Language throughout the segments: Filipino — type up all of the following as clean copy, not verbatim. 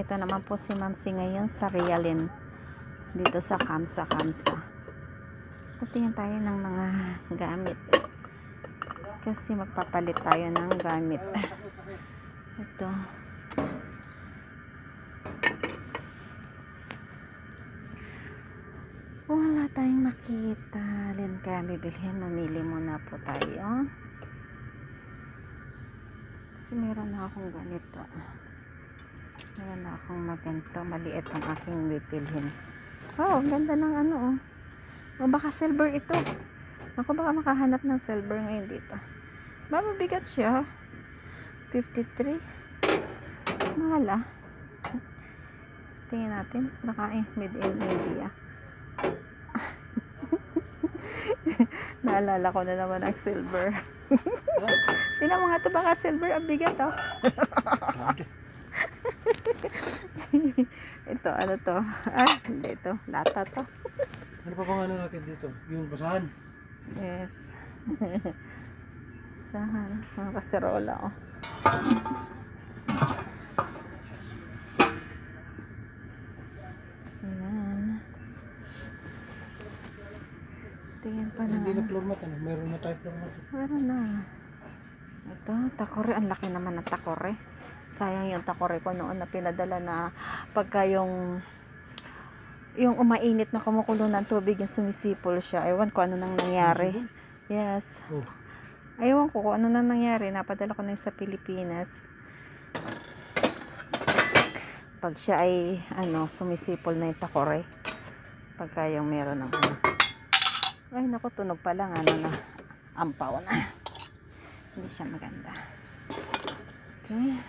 Nandito naman po si Mamsi ngayon sa Realin. Dito sa Kamsa. Tingin tayo ng mga gamit. Kasi magpapalit tayo ng gamit. Ito. Wala tayong makita. Alin kaya bibilhin? Mamili muna po tayo. Kasi meron na akong ganito. Meron na akong magento. Maliit ang aking bibilhin. Oh, ganda ng ano oh. O baka silver ito. Ako baka makahanap ng silver ngayon dito. Mabigat siya. 53. Mahal ah. Tingnan natin. Baka made in India. Naalala ko na naman ang silver. Tingnan mo nga ito, baka silver ang bigat oh. Ito, ano to? Hindi ito. Lata to. Ano pa bang ano natin dito? Yung basahan? Yes. Basahan. Mga kaserola oh. Ayan. Tingin pa na. Hindi na floor mat. Ano? Meron na tayo floor mat. Meron na. Ito, takore. Ang laki naman ng takore. Sayang yung takore ko noon na pinadala na pagka yung umainit na kumukulo ng tubig, yung sumisipol siya. Ewan ko ano nang nangyari. Yes. Oh. Ewan ko kung ano nang nangyari. Napadala ko na sa Pilipinas. Pag siya ay sumisipol na yung takore. Pagka yung meron ng ay naku, tunog pa lang na ampaw na. Hindi siya maganda. Okay.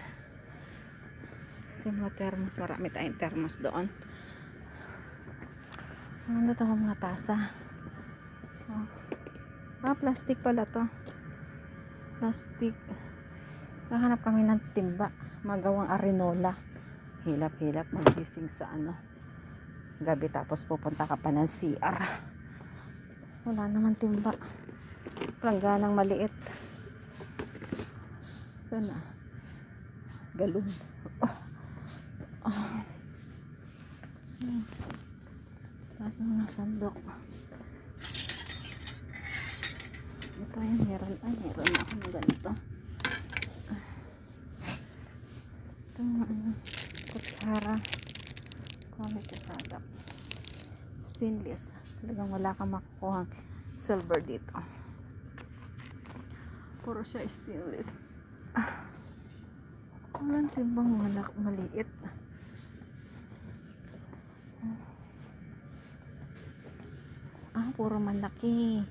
Ito yung mga thermos. Marami tayong thermos doon. Ano ito mga tasa? Plastic pala to. Plastic. Nahanap kami ng timba. Magawang arenola. Hilap-hilap. Magising sa gabi tapos pupunta ka pa ng CR. Wala naman timba. Langganang maliit. Sana. Galon. Nasa mga sandok. Ito yung meron na ako ng ganito. Ito yung kutsara. Quality product. Stainless. Talagang wala kang makukuhang silver dito. Puro siya stainless. Walang timbang maliit. Puro malaki.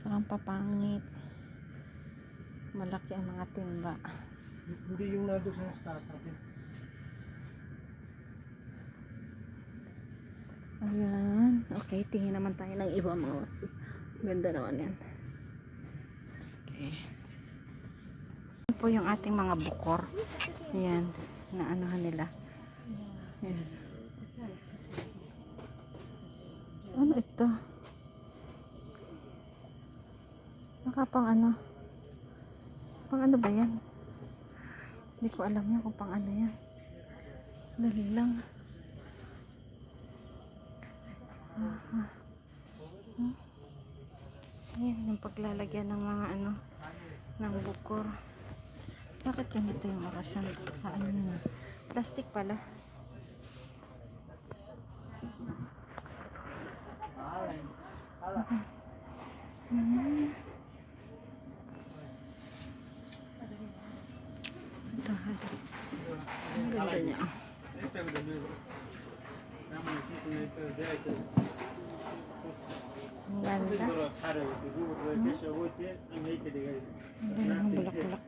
Sarang papangit. Malaki ang mga timba. Hindi yung nado sa starter. Ayan. Okay, tingin naman tayo ng iba mga wasi. Ganda naman yan. Okay. Ito po yung ating mga bukor. Ayan. Naanohan nila. Ayan. Ano ito? Pang ano ba yan? Hindi ko alam yan kung pang ano yan. Dali lang. Ayan, yung paglalagyan ng mga ng bukor. Bakit ganito yung orasyon? Plastic pala. Ang ganda niya. Ang ganda. Ang bulaklak.